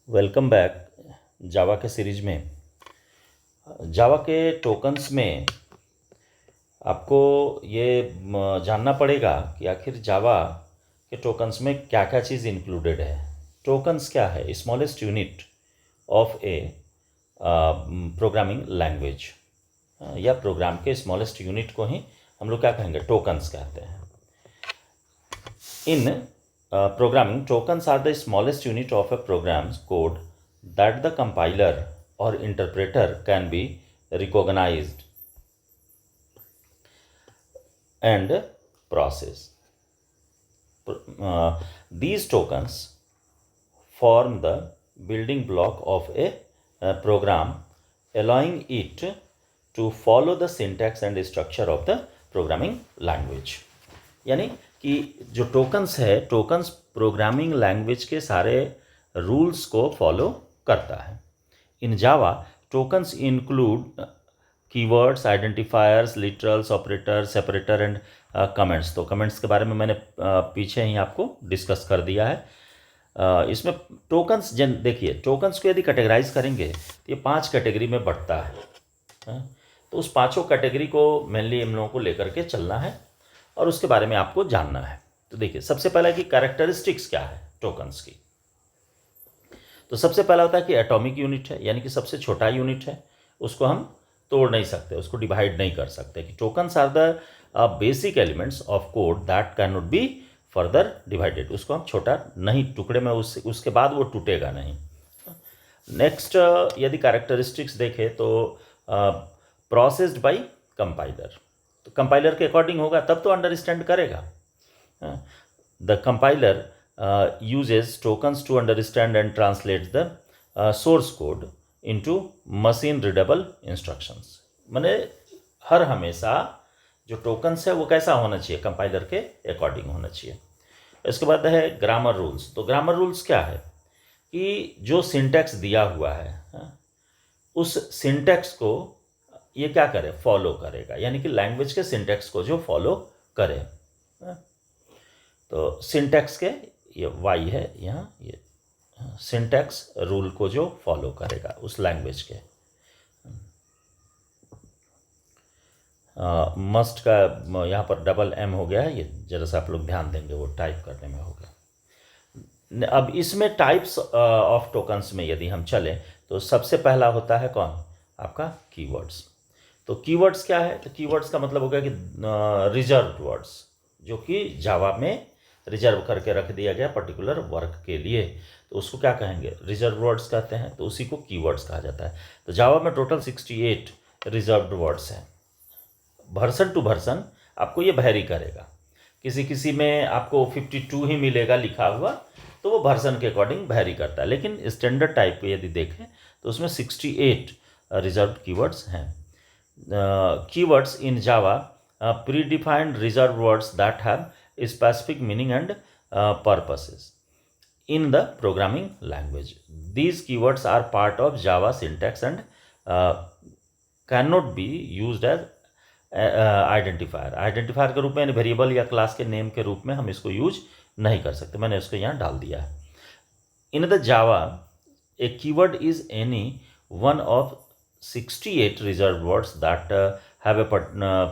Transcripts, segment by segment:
Welcome back. जावा के series में जावा के टोकन्स में आपको ये जानना पड़ेगा कि आखिर जावा के टोकन्स में क्या क्या चीज़ इंक्लूडेड है। टोकन्स क्या है? Smallest unit of A programming language, या प्रोग्राम के स्मॉलेस्ट यूनिट को ही हम लोग क्या कहेंगे? टोकन्स कहते हैं। इन programming, tokens are the smallest unit of a program's code that the compiler or interpreter can be recognized and process. These tokens form the building block of a program, allowing it to follow the syntax and structure of the programming language. यानी कि जो tokens है, tokens programming language के सारे rules को follow करता है। In Java tokens include keywords, identifiers, literals, operator, separator and comments. तो कमेंट्स के बारे में मैंने पीछे ही आपको डिस्कस कर दिया है। इसमें टोकन्स देखिए, टोकन्स को यदि कैटेगराइज करेंगे तो ये 5 कैटेगरी में बढ़ता है। तो उस 5 कैटेगरी को मेनली इन लोगों को लेकर के चलना है और उसके बारे में आपको जानना है। तो देखिए, सबसे पहला कि कैरेक्टरिस्टिक्स क्या है टोकन्स की। तो सबसे पहला होता है कि एटॉमिक यूनिट है, यानी कि सबसे छोटा यूनिट है, उसको हम तोड़ नहीं सकते, उसको डिवाइड नहीं कर सकते। कि tokens are the basic elements of code that cannot be further divided. उसको हम छोटा नहीं, टुकड़े में उसके बाद वो टूटेगा नहीं। नेक्स्ट यदि कैरेक्टरिस्टिक्स देखें तो प्रोसेस्ड बाय कंपाइलर। तो कंपाइलर के अकॉर्डिंग होगा तब तो अंडरस्टैंड करेगा। The compiler uses tokens to understand and translate the source code into machine readable instructions. माने हर हमेशा जो टोकन्स है वो कैसा होना चाहिए? कंपाइलर के अकॉर्डिंग होना चाहिए। इसके बाद है ग्रामर रूल्स। तो ग्रामर रूल्स क्या है कि जो सिंटैक्स दिया हुआ है उस सिंटैक्स को ये क्या करे? फॉलो करेगा, यानी कि लैंग्वेज के सिंटैक्स को जो फॉलो करे। तो सिंटैक्स के ये वाई है यहाँ, ये सिंटैक्स रूल को जो फॉलो करेगा उस लैंग्वेज के। मस्ट का यहाँ पर डबल एम हो गया है, ये जरा सा आप लोग ध्यान देंगे, वो टाइप करने में होगा। अब इसमें टाइप्स ऑफ टोकन्स में यदि हम चलें तो सबसे पहला होता है कौन? आपका कीवर्ड्स। तो कीवर्ड्स क्या है? तो कीवर्ड्स का मतलब हो गया कि रिजर्व्ड वर्ड्स, जो कि जावा में रिजर्व करके रख दिया गया पर्टिकुलर वर्क के लिए। तो उसको क्या कहेंगे? रिजर्व वर्ड्स कहते हैं। तो उसी को कीवर्ड्स कहा जाता है। तो जावा में टोटल 68 रिजर्व्ड वर्ड्स हैं। वर्सन टू वर्सन आपको ये वैरी करेगा, किसी किसी में आपको 52 ही मिलेगा लिखा हुआ, तो वो वर्सन के अकॉर्डिंग वैरी करता है। लेकिन स्टैंडर्ड टाइप को यदि देखें तो उसमें 68 रिजर्व्ड कीवर्ड्स हैं। Keywords in Java predefined reserved words that have specific meaning and purposes in the programming language. These keywords are part of Java syntax and cannot be used as identifier. Identifier के रूप में, variable या class के name के रूप में हम इसको यूज नहीं कर सकते। मैंने इसको यहाँ डाल दिया है। In the Java, a keyword is any one of 68 reserved words that have a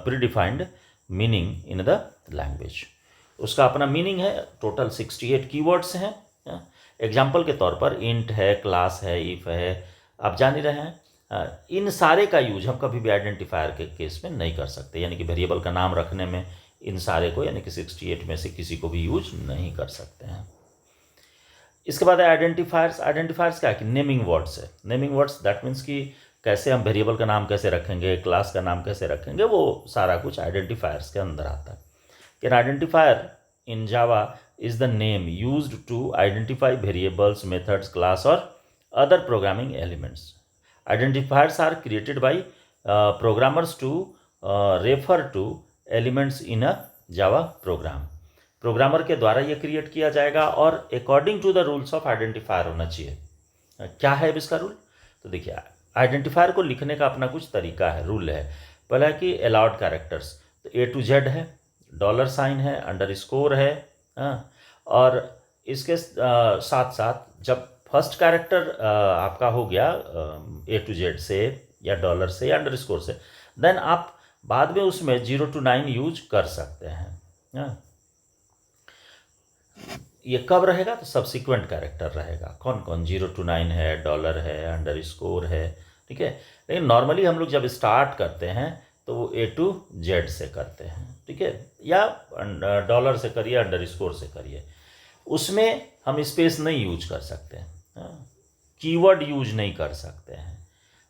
predefined meaning in the language. उसका अपना मीनिंग है। टोटल 68 कीवर्ड्स हैं। एग्जाम्पल के तौर पर इंट है, क्लास है, इफ है, आप जान ही रहे हैं। इन सारे का यूज हम कभी भी आइडेंटिफायर के केस में नहीं कर सकते, यानी कि वेरिएबल का नाम रखने में इन सारे को, यानी कि 68 में से किसी को भी यूज नहीं कर सकते हैं। इसके बाद है आइडेंटिफायर्स। आइडेंटिफायर्स क्या है? कि नेमिंग वर्ड्स है। नेमिंग वर्ड्स दैट मीन्स कि कैसे हम वेरिएबल का नाम कैसे रखेंगे, क्लास का नाम कैसे रखेंगे, वो सारा कुछ आइडेंटिफायर्स के अंदर आता है। कि identifier in Java is the name used to identify variables, methods, class और other programming elements. Identifiers are created by programmers to refer to elements in a Java program. Programmer के द्वारा ये क्रिएट किया जाएगा और according to the rules of identifier होना चाहिए। क्या है इसका रूल? तो देखिए, आइडेंटिफायर को लिखने का अपना कुछ तरीका है, रूल है। पहला है कि अलाउड कैरेक्टर्स, तो A to Z है, डॉलर साइन है, अंडरस्कोर है, और इसके साथ साथ जब फर्स्ट कैरेक्टर आपका हो गया A to Z से या डॉलर से या अंडरस्कोर से, देन आप बाद में उसमें 0 to 9 यूज कर सकते हैं। हाँ, ये कब रहेगा? तो सब्सिक्वेंट कैरेक्टर रहेगा। कौन कौन? 0 to 9 है, डॉलर है, अंडरस्कोर है, ठीक है। लेकिन नॉर्मली हम लोग जब स्टार्ट करते हैं तो वो A to Z से करते हैं, ठीक है, या डॉलर से करिए, अंडरस्कोर से करिए। उसमें हम स्पेस नहीं यूज कर सकते हैं, कीवर्ड यूज नहीं कर सकते हैं,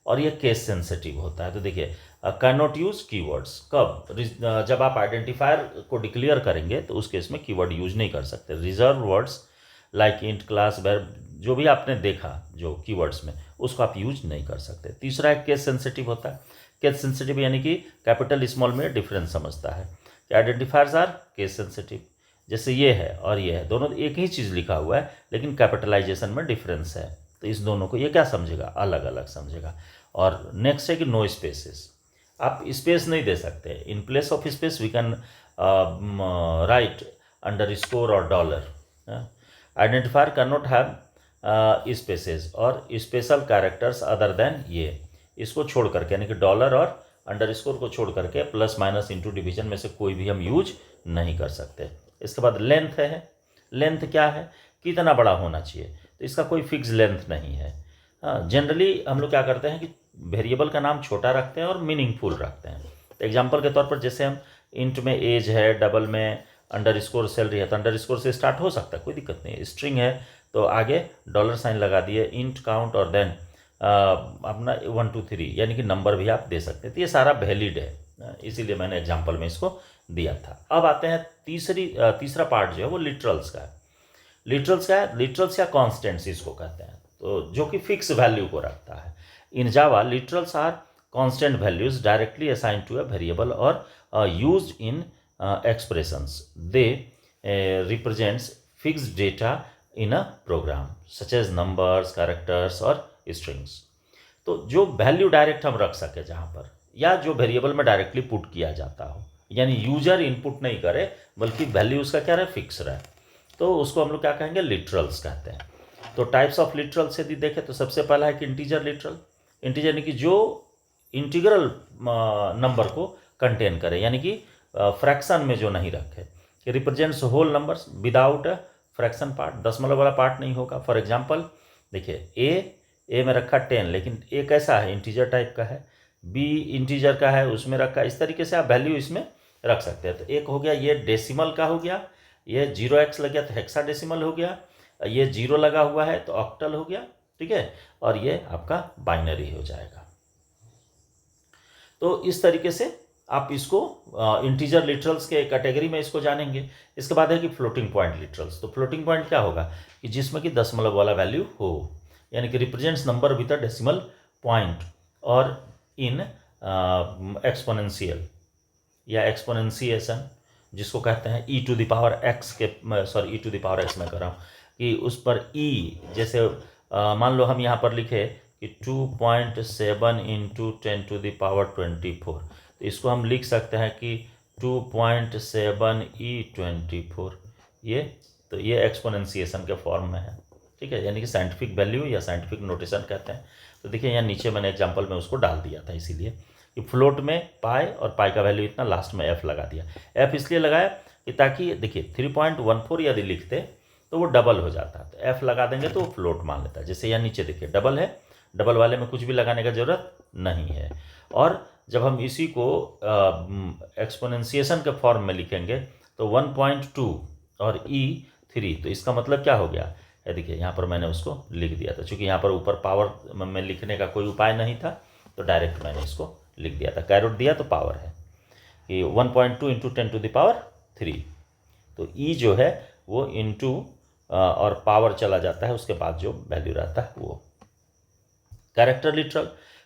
और ये केस सेंसिटिव होता है। तो देखिए, कैन नॉट यूज कीवर्ड्स कब? जब आप आइडेंटिफायर को डिक्लेयर करेंगे तो उस केस में कीवर्ड यूज नहीं कर सकते। Reserve words like int, class, verb, जो भी आपने देखा जो कीवर्ड्स में, उसको आप यूज नहीं कर सकते। तीसरा है केस सेंसिटिव होता है। केस सेंसिटिव यानी कि कैपिटल स्मॉल में डिफरेंस समझता है कि आइडेंटिफायर्स आर केस सेंसिटिव। जैसे ये है और ये है, दोनों एक ही चीज़ लिखा हुआ है लेकिन कैपिटलाइजेशन में डिफरेंस है, तो इस दोनों को ये क्या समझेगा? अलग अलग समझेगा। और नेक्स्ट है कि नो स्पेसेस, आप स्पेस नहीं दे सकते। In place of space we can write underscore और dollar. Identifier can not have spaces और स्पेशल कैरेक्टर्स अदर देन ये, इसको छोड़ करके, यानी कि डॉलर और अंडरस्कोर को छोड़ करके प्लस माइनस इंटू डिवीजन में से कोई भी हम यूज नहीं कर सकते। इसके बाद लेंथ है। लेंथ क्या है? कितना बड़ा होना चाहिए? तो इसका कोई फिक्स लेंथ नहीं है। जनरली हम लोग क्या करते हैं कि वेरिएबल का नाम छोटा रखते हैं और मीनिंगफुल रखते हैं। तो एग्जांपल के तौर पर जैसे हम इंट में एज है, डबल में अंडरस्कोर सैलरी है, तो अंडरस्कोर से स्टार्ट हो सकता है, कोई दिक्कत नहीं है। स्ट्रिंग है तो आगे डॉलर साइन लगा दिए, इंट काउंट, और देन अपना 1 2 3 यानी कि नंबर भी आप दे सकते हैं। तो ये सारा वैलिड है, इसीलिए मैंने एग्जाम्पल में इसको दिया था। अब आते हैं तीसरा पार्ट जो है वो लिटरल्स का है। लिटरल्स क्या है? लिटरल्स या कॉन्स्टेंट्स इसको कहते हैं, तो जो कि फिक्स वैल्यू को रखता है। In Java literals are constant values directly assigned to a variable और used in expressions. They represents fixed data in a program such as numbers, characters और स्ट्रिंग्स। तो जो वैल्यू डायरेक्ट हम रख सके जहाँ पर, या जो वेरिएबल में डायरेक्टली पुट किया जाता हो, यानी यूजर इनपुट नहीं करे बल्कि वैल्यू उसका क्या रहे? फिक्स रहे, तो उसको हम लोग क्या कहेंगे? लिटरल्स कहते हैं। तो टाइप्स ऑफ लिटरल्स यदि देखें तो सबसे पहला है कि इंटीजर लिटरल। इंटीजर यानी कि जो इंटीग्रल नंबर को कंटेन करे, यानी कि फ्रैक्शन में जो नहीं रखे, कि represents whole numbers without fraction part, दशमलव वाला पार्ट नहीं होगा। फॉर एग्जांपल देखिए, ए में रखा 10, लेकिन ए कैसा है? इंटीजर टाइप का है। बी इंटीजर का है, उसमें रखा। इस तरीके से आप वैल्यू इसमें रख सकते हैं। तो एक हो गया ये डेसिमल का हो गया, ये 0x लग गया तो हेक्साडेसिमल हो गया, ये 0 लगा हुआ है तो ऑक्टल हो गया, ठीक है, और ये आपका बाइनरी हो जाएगा। तो इस तरीके से आप इसको इंटीजर लिटरल्स के कैटेगरी में इसको जानेंगे। इसके बाद है कि फ्लोटिंग पॉइंट लिटरल्स। तो फ्लोटिंग पॉइंट क्या होगा? कि जिसमें कि दशमलव वाला वैल्यू हो, यानी कि represents number with a decimal point और इन एक्सपोनेंशियल या एक्सपोनेंशिएशन, जिसको कहते हैं E to the power X के, sorry E to the power X में कर रहा हूँ, कि उस पर ई, जैसे मान लो हम यहाँ पर लिखे कि 2.7 इंटू 10 टू द पावर 24, तो इसको हम लिख सकते हैं कि 2.7 E24, ये एक्सपोनेंशिएशन के फॉर्म में है, ठीक है, यानी कि साइंटिफिक वैल्यू या साइंटिफिक नोटेशन कहते हैं। तो देखिए यहाँ नीचे मैंने एग्जांपल में उसको डाल दिया था, इसीलिए कि फ्लोट में पाई, और पाई का वैल्यू इतना, लास्ट में एफ लगा दिया। एफ इसलिए लगाया कि ताकि देखिए 3.14 यदि लिखते तो वो डबल हो जाता, तो एफ लगा देंगे तो वो फ्लोट मान लेता है। जैसे यहाँ नीचे देखिए डबल है, डबल वाले में कुछ भी लगाने का जरूरत नहीं है। और जब हम इसी को एक्सपोनेंशिएशन के फॉर्म में लिखेंगे तो 1.2 और E3, तो इसका मतलब क्या हो गया? देखिए यहाँ पर मैंने उसको लिख दिया था, चूँकि यहाँ पर ऊपर पावर में लिखने का कोई उपाय नहीं था तो डायरेक्ट मैंने इसको लिख दिया था। कैरोट दिया तो पावर है कि 1.2 इंटू 10 टू द पावर 3, तो E जो है वो इंटू और पावर चला जाता है, उसके बाद जो वैल्यू रहता है वो। Character literal.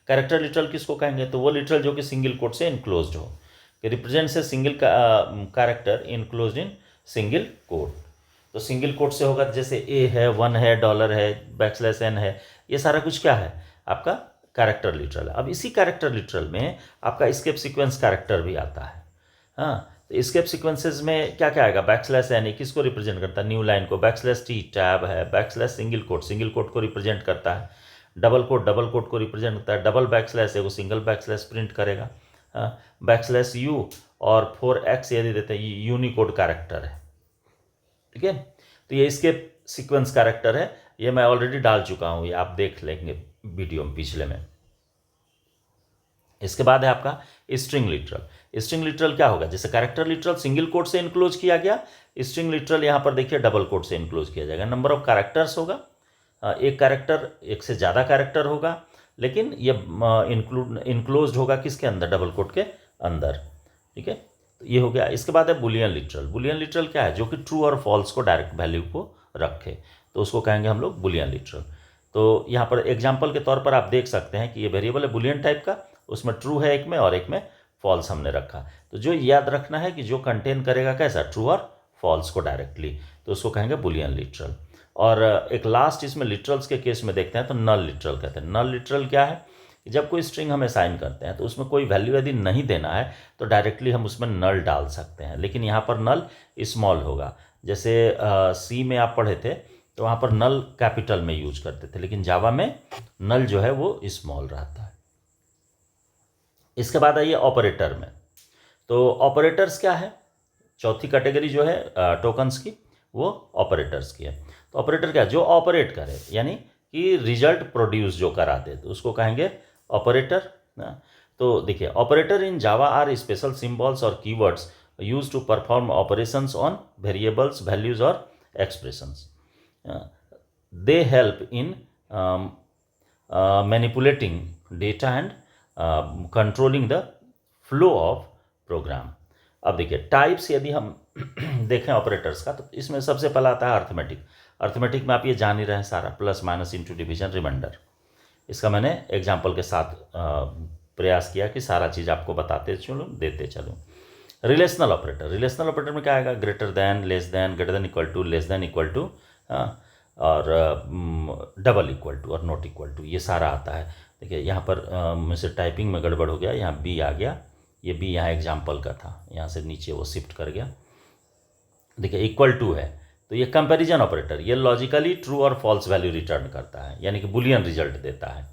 कैरेक्टर लिटरल किसको कहेंगे? तो वो लिटरल जो कि सिंगल कोट से इनक्लोज्ड हो, कि represents a single character enclosed in single quote. तो सिंगल कोट से होगा, जैसे ए है, 1 है, डॉलर है, बैकस्लैश n है, ये सारा कुछ क्या है? आपका कैरेक्टर लिटरल। अब इसी कैरेक्टर लिटरल में आपका एस्केप सीक्वेंस कैरेक्टर भी आता है। हाँ, तो एस्केप सीक्वेंसेस में क्या क्या आएगा, बैकस्लैश यानी किसको रिप्रेजेंट करता है, न्यू लाइन को, बैकस्लैश टी टैब है, बैकस्लैश सिंगल कोट को रिप्रेजेंट करता है, डबल कोट को रिप्रेजेंट करता है, डबल बैकस्लैश है वो सिंगल बैकस्लैश प्रिंट करेगा, बैकस्लैश यू और 4x यदि देते हैं यूनिकोड कैरेक्टर है, ठीक है। तो ये एस्केप सीक्वेंस कैरेक्टर है, ये मैं ऑलरेडी डाल चुका हूँ, ये आप देख लेंगे वीडियो में पिछले में। इसके बाद है आपका स्ट्रिंग लिटरल। स्ट्रिंग लिटरल क्या होगा, जैसे कैरेक्टर लिटरल सिंगल कोट से इनक्लोज किया गया, स्ट्रिंग लिटरल यहाँ पर देखिए डबल कोट से इनक्लोज किया जाएगा। नंबर ऑफ कैरेक्टर्स होगा, एक कैरेक्टर, एक से ज़्यादा कैरेक्टर होगा, लेकिन ये इनक्लोज्ड होगा किसके अंदर, डबल कोट के अंदर, ठीक है। तो ये हो गया। इसके बाद है बुलियन लिटरल। बुलियन लिटरल क्या है, जो कि ट्रू और फॉल्स को डायरेक्ट वैल्यू को रखे, तो उसको कहेंगे हम लोग बुलियन लिटरल। तो यहाँ पर एग्जाम्पल के तौर पर आप देख सकते हैं कि ये वेरिएबल है बुलियन टाइप का, उसमें ट्रू है एक में और एक में फॉल्स हमने रखा। तो जो याद रखना है कि जो कंटेन करेगा कैसा, ट्रू और फॉल्स को डायरेक्टली, तो उसको कहेंगे बुलियन लिटरल। और एक लास्ट इसमें लिटरल्स के केस में देखते हैं तो नल लिटरल कहते हैं। नल लिटरल क्या है, जब कोई स्ट्रिंग हम असाइन करते हैं तो उसमें कोई वैल्यू यदि नहीं देना है तो डायरेक्टली हम उसमें नल डाल सकते हैं, लेकिन यहाँ पर नल स्मॉल होगा। जैसे सी में आप पढ़े थे तो वहाँ पर नल कैपिटल में यूज करते थे, लेकिन जावा में नल जो है वो स्मॉल रहता है। इसके बाद आइए ऑपरेटर में। तो ऑपरेटर्स क्या है, चौथी कैटेगरी जो है टोकन्स की, वो ऑपरेटर्स की है। तो ऑपरेटर क्या है, जो ऑपरेट करे, यानी कि रिजल्ट प्रोड्यूस जो करा दे, तो उसको कहेंगे ऑपरेटर ना। तो देखिए, operator in Java are special symbols और keywords use to perform operations on variables, values और expressions. They help in manipulating data and controlling the flow of program. अब देखिए टाइप्स यदि हम देखें ऑपरेटर्स का, तो इसमें सबसे पहला आता है अर्थमेटिक। अर्थमेटिक में आप ये जान ही रहे हैं सारा, plus minus into division remainder. इसका मैंने एग्जाम्पल के साथ प्रयास किया कि सारा चीज़ आपको बताते चलूँ, देते चलूँ। रिलेशनल ऑपरेटर, रिलेशनल ऑपरेटर में क्या आएगा, greater than, less than, greater than equal to, less than equal to, और डबल इक्वल टू और नॉट इक्वल टू, ये सारा आता है। देखिए यहाँ पर मुझसे टाइपिंग में गड़बड़ हो गया, यहाँ बी आ गया, ये बी यहाँ एग्जाम्पल का था, यहाँ से नीचे वो शिफ्ट कर गया। देखिए इक्वल टू है तो ये कंपैरिजन ऑपरेटर, ये लॉजिकली ट्रू और फॉल्स वैल्यू रिटर्न करता है, यानी कि बुलियन रिजल्ट देता है।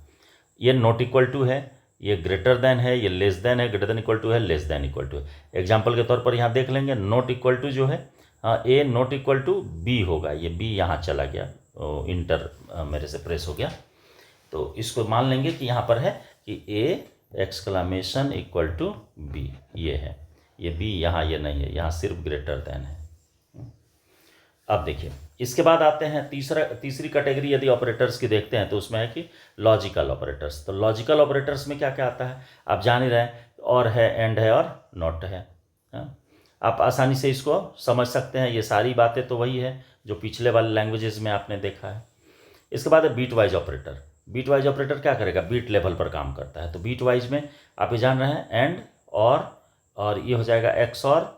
ये नॉट इक्वल टू है, ये ग्रेटर देन है, ये लेस देन है, ग्रेटर देन इक्वल टू है, लेस देन इक्वल टू है। एग्जाम्पल के तौर पर यहाँ देख लेंगे, नॉट इक्वल टू जो है ए नॉट इक्वल टू बी होगा, ये बी यहाँ चला गया, इंटर मेरे से प्रेस हो गया, तो इसको मान लेंगे कि यहाँ पर है कि ए एक्सक्लामेशन इक्वल टू बी, ये है, ये बी यहाँ ये नहीं है, यहाँ सिर्फ ग्रेटर देन है। अब देखिए इसके बाद आते हैं तीसरी कैटेगरी यदि ऑपरेटर्स की देखते हैं तो उसमें है कि लॉजिकल ऑपरेटर्स। तो लॉजिकल ऑपरेटर्स में क्या क्या आता है, आप जान ही रहे हैं, और है, एंड है और नॉट है। आप आसानी से इसको समझ सकते हैं, ये सारी बातें तो वही है जो पिछले वाले लैंग्वेजेस में आपने देखा है। इसके बाद है bitwise operator. Bitwise operator क्या करेगा, बीट लेवल पर काम करता है। तो बीट वाइज में आप ये जान रहे हैं, एंड और ये हो जाएगा एक्स, और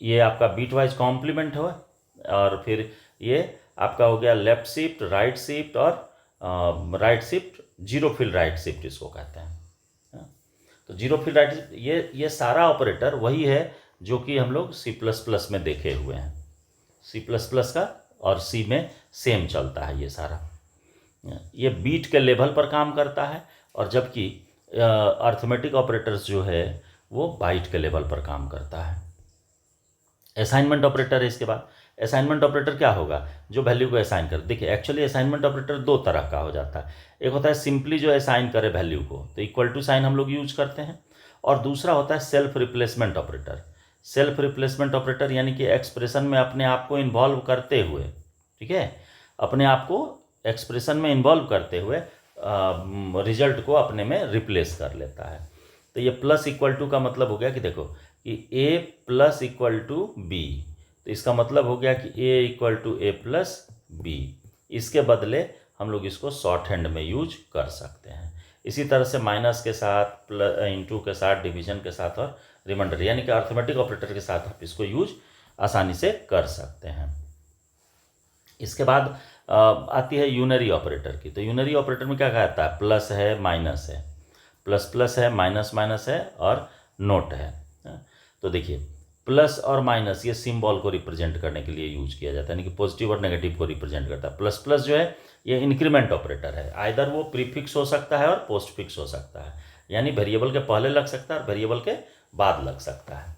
ये आपका बीट वाइज कॉम्प्लीमेंट हुआ, और फिर ये आपका हो गया लेफ्ट शिफ्ट, राइट शिफ्ट, और right shift, zero fill right shift इसको कहते हैं। तो जीरो फिल राइट शिफ्ट, ये सारा ऑपरेटर वही है जो कि हम लोग C++ में देखे हुए हैं। C++ का और C में सेम चलता है ये सारा। ये बीट के लेवल पर काम करता है, और जबकि अर्थमेटिक ऑपरेटर्स जो है वो बाइट के लेवल पर काम करता है। असाइनमेंट ऑपरेटर है इसके बाद। असाइनमेंट ऑपरेटर क्या होगा, जो वैल्यू को असाइन कर, देखिए एक्चुअली असाइनमेंट ऑपरेटर दो तरह का हो जाता है। एक होता है सिंपली जो असाइन करे वैल्यू को, तो इक्वल टू साइन हम लोग यूज करते हैं, और दूसरा होता है self replacement operator. Self replacement operator यानी कि एक्सप्रेशन में अपने आप को इन्वॉल्व करते हुए, ठीक है, अपने आप को एक्सप्रेशन में इन्वॉल्व करते हुए रिजल्ट को अपने में रिप्लेस कर लेता है। तो ये प्लस इक्वल टू का मतलब हो गया कि देखो कि A plus equal to B, तो इसका मतलब हो गया कि A equal to A plus B. इसके बदले हम लोग इसको शॉर्ट हैंड में यूज कर सकते हैं। इसी तरह से माइनस के साथ, प्लस इंटू के साथ, डिवीजन के साथ और रिमाइंडर, यानी कि अर्थमेटिक ऑपरेटर के साथ आप इसको यूज आसानी से कर सकते हैं। इसके बाद आती है यूनरी ऑपरेटर की। तो यूनरी ऑपरेटर में क्या कहता है, प्लस है, माइनस है, प्लस प्लस है, माइनस माइनस है, और नोट है। तो देखिए प्लस और माइनस ये सिंबल को रिप्रेजेंट करने के लिए यूज किया जाता है, यानी कि पॉजिटिव और नेगेटिव को रिप्रेजेंट करता है। प्लस प्लस जो है ये इंक्रीमेंट ऑपरेटर है, आइदर वो प्रीफिक्स हो सकता है और पोस्ट फिक्स हो सकता है, यानी वेरिएबल के पहले लग सकता है और वेरिएबल के बाद लग सकता है।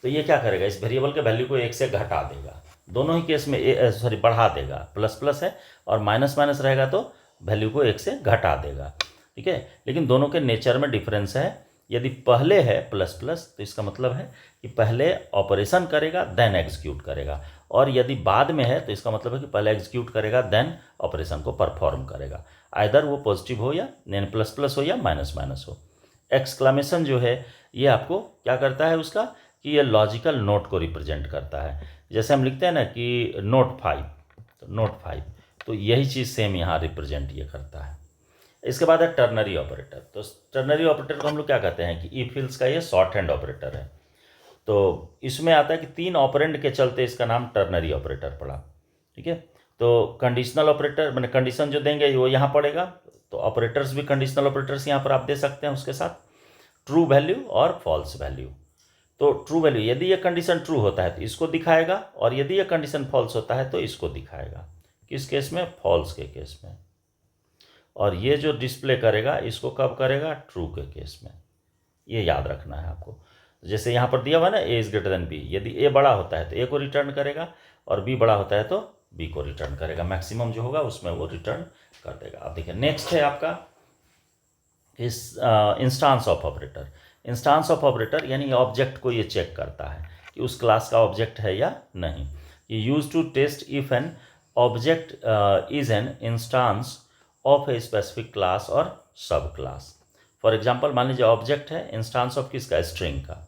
तो ये क्या करेगा, इस वेरिएबल के वैल्यू को 1 से घटा देगा, दोनों ही केस में सॉरी बढ़ा देगा, प्लस प्लस है और माइनस माइनस रहेगा तो वैल्यू को 1 से घटा देगा, ठीक है। लेकिन दोनों के नेचर में डिफरेंस है। यदि पहले है प्लस प्लस तो इसका मतलब है कि पहले ऑपरेशन करेगा देन एग्जीक्यूट करेगा, और यदि बाद में है तो इसका मतलब है कि पहले एग्जीक्यूट करेगा देन ऑपरेशन को परफॉर्म करेगा, आइदर वो पॉजिटिव हो या प्लस प्लस हो या माइनस माइनस हो। एक्सक्लामेशन जो है ये आपको क्या करता है उसका, कि ये लॉजिकल नोट को रिप्रेजेंट करता है। जैसे हम लिखते हैं ना कि नोट 5, तो नोट 5, तो यही चीज़ सेम यहाँ रिप्रेजेंट ये करता है। इसके बाद है टर्नरी ऑपरेटर। तो टर्नरी ऑपरेटर को हम लोग क्या कहते हैं कि इफ एल्स का ये शॉर्ट हैंड ऑपरेटर है। तो इसमें आता है कि 3 ऑपरेंड के चलते इसका नाम टर्नरी ऑपरेटर पड़ा, ठीक है। तो कंडीशनल ऑपरेटर मैंने कंडीशन जो देंगे वो यहाँ पड़ेगा, तो ऑपरेटर्स भी कंडीशनल ऑपरेटर्स यहाँ पर आप दे सकते हैं उसके साथ ट्रू वैल्यू और फॉल्स वैल्यू। तो ट्रू वैल्यू यदि ये कंडीशन ट्रू होता है तो इसको दिखाएगा, और यदि ये कंडीशन फॉल्स होता है तो इसको दिखाएगा। किस केस में, फॉल्स के केस में। और ये जो डिस्प्ले करेगा इसको कब करेगा, ट्रू के केस में। ये याद रखना है आपको। जैसे यहाँ पर दिया हुआ ना ए इज ग्रेटर देन बी, यदि ए बड़ा होता है तो ए को रिटर्न करेगा और बी बड़ा होता है तो बी को रिटर्न करेगा, मैक्सिमम जो होगा उसमें वो रिटर्न कर देगा। अब देखिए नेक्स्ट है आपका इस instance of operator. Instance of operator यानी ऑब्जेक्ट को ये चेक करता है कि उस क्लास का ऑब्जेक्ट है या नहीं। ये use to test if an object is an instance of a specific class और सब क्लास। फॉर एग्जाम्पल मान लीजिए ऑब्जेक्ट है इंस्टांस ऑफ किसका, स्ट्रिंग का।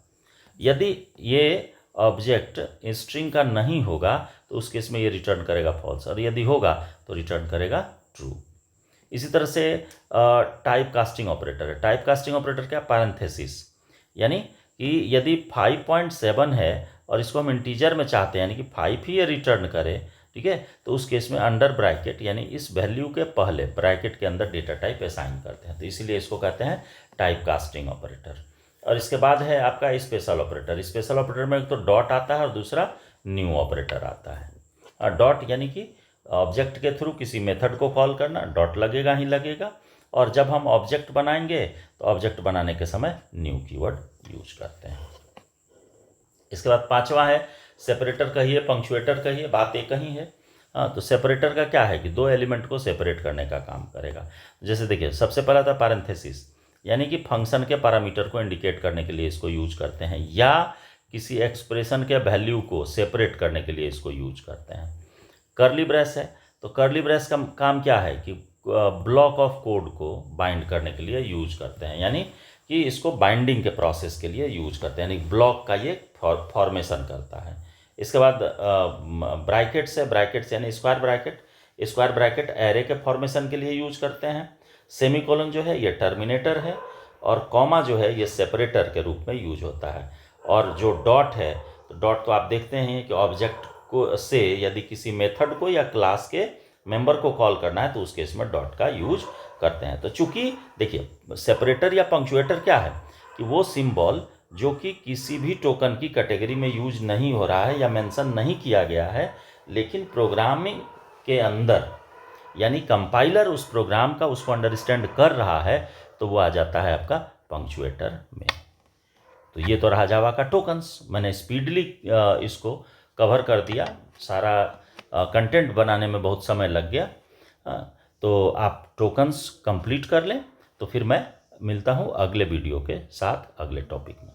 यदि ये ऑब्जेक्ट स्ट्रिंग का नहीं होगा तो उस केस में ये रिटर्न करेगा फॉल्स, और यदि होगा तो रिटर्न करेगा ट्रू। इसी तरह से टाइप कास्टिंग ऑपरेटर है। टाइप कास्टिंग ऑपरेटर क्या, पैरेंथेसिस, यानी कि यदि 5.7 है और इसको हम इंटीजर में चाहते हैं यानी कि 5 ही ये रिटर्न करे, ठीक है, तो उस केस में अंडर ब्रैकेट यानी इस वैल्यू के पहले ब्रैकेट के अंदर डेटा टाइप असाइन करते हैं, तो इसीलिए इसको कहते हैं टाइप कास्टिंग ऑपरेटर। और इसके बाद है आपका स्पेशल ऑपरेटर। स्पेशल ऑपरेटर में एक तो डॉट आता है और दूसरा न्यू ऑपरेटर आता है। और डॉट यानी कि ऑब्जेक्ट के थ्रू किसी मेथड को कॉल करना, डॉट लगेगा ही लगेगा। और जब हम ऑब्जेक्ट बनाएंगे तो ऑब्जेक्ट बनाने के समय न्यू कीवर्ड यूज करते हैं। इसके बाद 5वां है सेपरेटर कहिए, पंक्चुएटर कहिए, बात एक ही है। हाँ, तो सेपरेटर का क्या है कि 2 एलिमेंट को सेपरेट करने का काम करेगा। जैसे देखिए सबसे पहला था पैरेंथेसिस, यानी कि फंक्शन के पैरामीटर को इंडिकेट करने के लिए इसको यूज करते हैं, या किसी एक्सप्रेशन के वैल्यू को सेपरेट करने के लिए इसको यूज करते हैं। कर्ली ब्रेस है, तो कर्ली ब्रेस का काम क्या है कि ब्लॉक ऑफ कोड को बाइंड करने के लिए यूज करते हैं, यानी कि इसको बाइंडिंग के प्रोसेस के लिए यूज करते हैं, यानी ब्लॉक का ये फॉर्मेशन करता है। इसके बाद ब्रैकेट्स है, ब्रैकेट्स यानी square bracket. Square bracket array के फॉर्मेशन के लिए यूज करते हैं। सेमीकोलन जो है ये टर्मिनेटर है, और कॉमा जो है ये सेपरेटर के रूप में यूज होता है। और जो डॉट है, तो डॉट तो आप देखते हैं कि ऑब्जेक्ट को से यदि किसी मेथड को या क्लास के मेंबर को कॉल करना है तो उस केस में डॉट का यूज करते हैं। तो चूंकि देखिए सेपरेटर या पंक्चुएटर क्या है कि वो सिंबल जो कि किसी भी टोकन की कैटेगरी में यूज नहीं हो रहा है या मेंशन नहीं किया गया है, लेकिन प्रोग्रामिंग के अंदर यानी कंपाइलर उस प्रोग्राम का उसको अंडरस्टैंड कर रहा है, तो वो आ जाता है आपका पंक्चुएटर में। तो ये तो रहा जावा का टोकन्स। मैंने स्पीडली इसको कवर कर दिया, सारा कंटेंट बनाने में बहुत समय लग गया। तो आप टोकन्स कंप्लीट कर लें, तो फिर मैं मिलता हूँ अगले वीडियो के साथ अगले टॉपिक में।